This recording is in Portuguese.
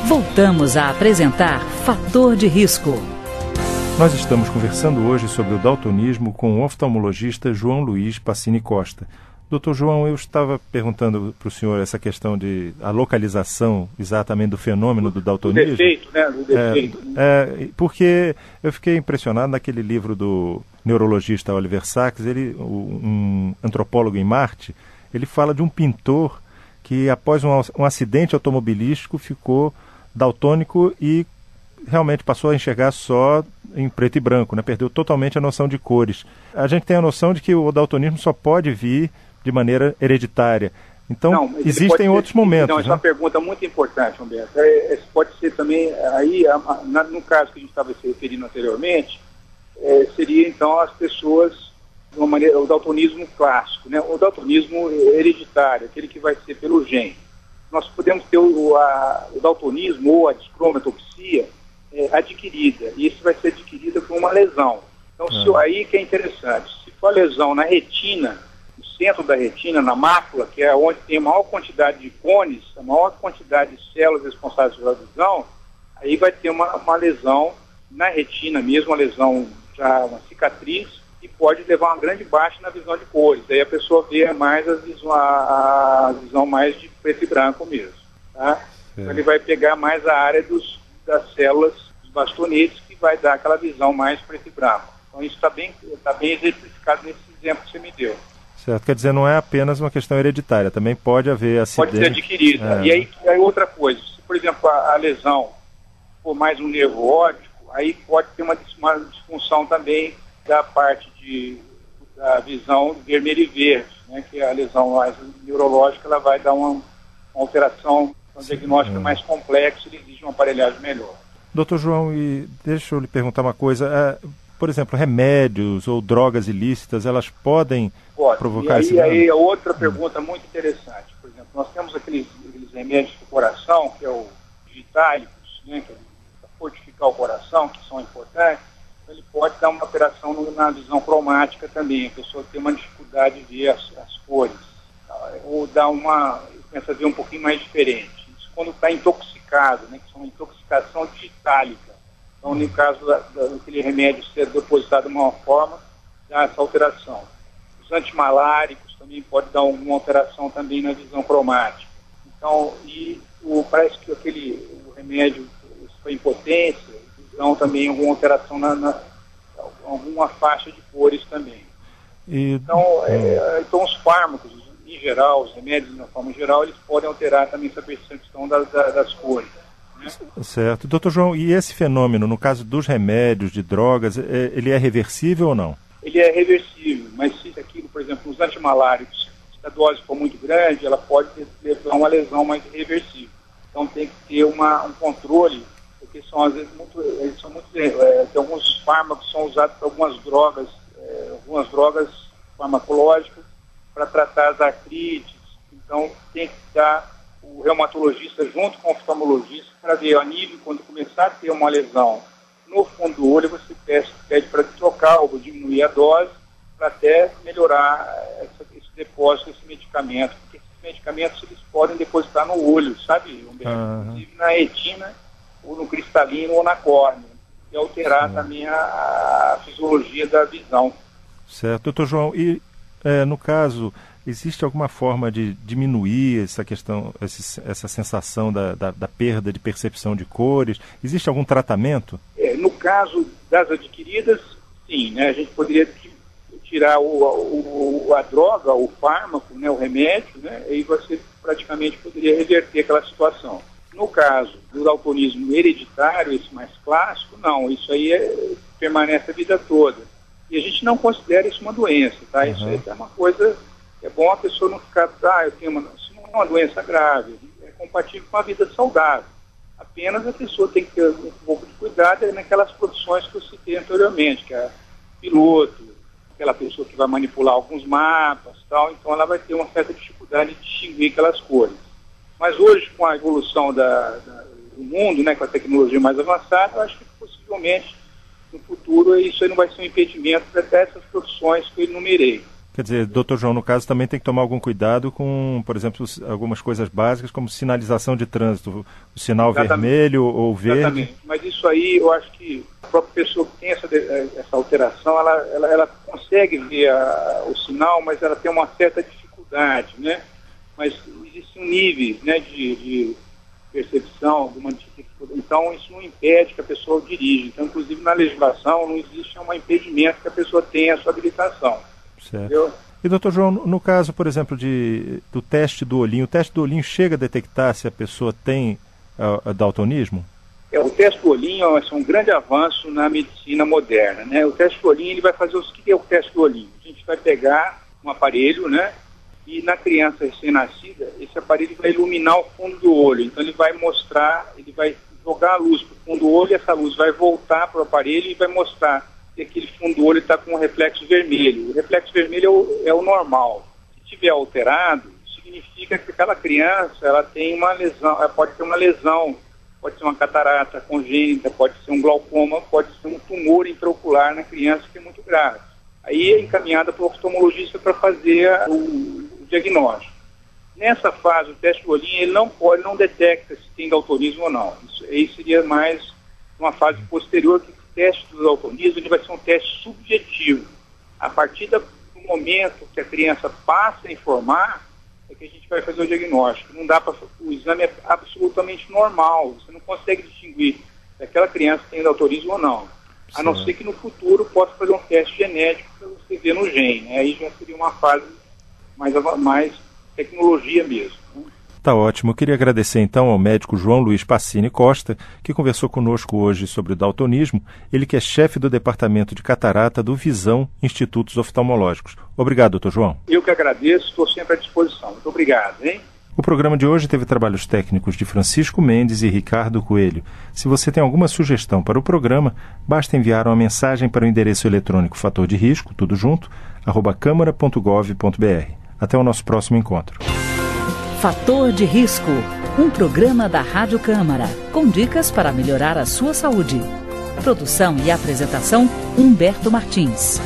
Voltamos a apresentar Fator de Risco. Nós estamos conversando hoje sobre o daltonismo com o oftalmologista João Luiz Pacini Costa. Doutor João, eu estava perguntando para o senhor essa questão de a localização exatamente do fenômeno do daltonismo. Do defeito, né? Do defeito. Porque eu fiquei impressionado naquele livro do neurologista Oliver Sacks, um antropólogo em Marte, ele fala de um pintor que após um acidente automobilístico ficou daltônico e realmente passou a enxergar só em preto e branco, né? Perdeu totalmente a noção de cores. A gente tem a noção de que o daltonismo só pode vir de maneira hereditária. Então, existem outros momentos. Não, essa é uma pergunta muito importante, Humberto. Pode ser também, aí, no caso que a gente estava se referindo anteriormente, seria então as pessoas, de uma maneira, o daltonismo clássico, né? O daltonismo hereditário, aquele que vai ser pelo gene. Nós podemos ter o daltonismo ou a discromatopsia adquirida, e isso vai ser adquirida por uma lesão. Então, aí que é interessante, se for lesão na retina, no centro da retina, na mácula, que é onde tem a maior quantidade de cones, a maior quantidade de células responsáveis pela visão, aí vai ter uma lesão na retina mesmo, uma lesão, já uma cicatriz, e pode levar uma grande baixa na visão de cores. Aí a pessoa vê mais a visão mais de preto e branco mesmo. Tá? Então ele vai pegar mais a área das células, dos bastonetes, que vai dar aquela visão mais preto e branco. Então isso está bem exemplificado nesse exemplo que você me deu. Certo, quer dizer, não é apenas uma questão hereditária, também pode haver acidente. Pode ser adquirida. E aí outra coisa, se por exemplo a lesão for mais um nervo óptico, aí pode ter uma disfunção também da parte da visão vermelha e verde, né, que é a lesão mais neurológica, ela vai dar uma alteração, um diagnóstico mais complexo, ele exige uma aparelhagem melhor. Doutor João, e deixa eu lhe perguntar uma coisa, por exemplo, remédios ou drogas ilícitas, elas podem provocar esse dano? E aí outra pergunta muito interessante, por exemplo, nós temos aqueles remédios do coração, que é o digitálicos, né, que é para fortificar o coração, que são importantes. Ele pode dar uma alteração na visão cromática também, a pessoa tem uma dificuldade de ver as cores, ou começa a ver um pouquinho mais diferente. Isso quando está intoxicado, né, que é uma intoxicação digitálica. Então, no caso daquele remédio ser depositado de uma forma, dá essa alteração. Os antimaláricos também podem dar alguma alteração também na visão cromática. Então, parece que o remédio para impotência, então também alguma alteração alguma faixa de cores também. Então os fármacos, em geral, os remédios de uma forma geral, eles podem alterar também essa percepção das cores. Né? Certo. Doutor João, e esse fenômeno, no caso dos remédios, de drogas, ele é reversível ou não? Ele é reversível, mas se aquilo, por exemplo, os antimaláricos, se a dose for muito grande, ela pode levar uma lesão mais irreversível. Então tem que ter um controle, porque são às vezes tem alguns fármacos que são usados para algumas drogas farmacológicas para tratar as artrites. Então tem que estar o reumatologista junto com o oftalmologista para ver a nível, quando começar a ter uma lesão no fundo do olho, você pede para trocar ou diminuir a dose para até melhorar esse depósito desse medicamento, porque esses medicamentos eles podem depositar no olho, sabe, inclusive na retina, ou no cristalino ou na córnea, e alterar também a fisiologia da visão. Certo. Doutor João, e no caso, existe alguma forma de diminuir essa questão, essa sensação da perda de percepção de cores? Existe algum tratamento? No caso das adquiridas, sim, né? A gente poderia tirar a droga, o fármaco, né, o remédio, né, e você praticamente poderia reverter aquela situação. No caso do daltonismo hereditário, esse mais clássico, não, isso aí permanece a vida toda. E a gente não considera isso uma doença, tá? Isso aí é uma coisa, é bom a pessoa não ficar, isso não é uma doença grave, é compatível com a vida saudável. Apenas a pessoa tem que ter um pouco de cuidado naquelas profissões que eu citei anteriormente, que é piloto, aquela pessoa que vai manipular alguns mapas, tal, então ela vai ter uma certa dificuldade de distinguir aquelas cores. Mas hoje, com a evolução do mundo, né, com a tecnologia mais avançada, eu acho que possivelmente no futuro isso aí não vai ser um impedimento para até essas profissões que eu enumerei. Quer dizer, doutor João, no caso, também tem que tomar algum cuidado com, por exemplo, algumas coisas básicas, como sinalização de trânsito, o sinal vermelho ou verde. Exatamente, mas isso aí eu acho que a própria pessoa que tem essa alteração, ela consegue ver o sinal, mas ela tem uma certa dificuldade, né? Mas existem níveis, né, de percepção, de uma dificuldade. Então isso não impede que a pessoa dirija. Então, inclusive na legislação, não existe um impedimento que a pessoa tenha a sua habilitação. Certo. Entendeu? E, doutor João, no caso, por exemplo, do teste do olhinho, o teste do olhinho chega a detectar se a pessoa tem daltonismo? O teste do olhinho é um grande avanço na medicina moderna, né? O teste do olhinho, ele vai fazer o que é o teste do olhinho? A gente vai pegar um aparelho, né? E na criança recém-nascida, esse aparelho vai iluminar o fundo do olho. Então ele vai mostrar, ele vai jogar a luz para o fundo do olho, e essa luz vai voltar para o aparelho e vai mostrar que aquele fundo do olho está com um reflexo vermelho. O reflexo vermelho é o normal. Se tiver alterado, significa que aquela criança ela tem uma lesão, ela pode ter uma lesão, pode ser uma catarata congênita, pode ser um glaucoma, pode ser um tumor intraocular na criança que é muito grave. Aí é encaminhada para o oftalmologista para fazer o diagnóstico. Nessa fase, o teste do olhinho, ele não detecta se tem daltonismo ou não. Isso aí seria mais uma fase posterior, que o teste do daltonismo ele vai ser um teste subjetivo. A partir do momento que a criança passa a informar, é que a gente vai fazer o diagnóstico. Não dá para, o exame é absolutamente normal. Você não consegue distinguir se aquela criança tem daltonismo ou não. A não ser que no futuro possa fazer um teste genético para você ver no gene, né? Aí já seria uma fase mais tecnologia mesmo, né? Tá ótimo. Eu queria agradecer então ao médico João Luiz Pacini Costa, que conversou conosco hoje sobre o daltonismo, ele que é chefe do Departamento de Catarata do Visão Institutos Oftalmológicos. Obrigado, doutor João. Eu que agradeço, estou sempre à disposição. Muito obrigado, hein? O programa de hoje teve trabalhos técnicos de Francisco Mendes e Ricardo Coelho. Se você tem alguma sugestão para o programa, basta enviar uma mensagem para o endereço eletrônico fator de risco, tudo junto, @câmara.gov.br. Até o nosso próximo encontro. Fator de Risco, um programa da Rádio Câmara, com dicas para melhorar a sua saúde. Produção e apresentação, Humberto Martins.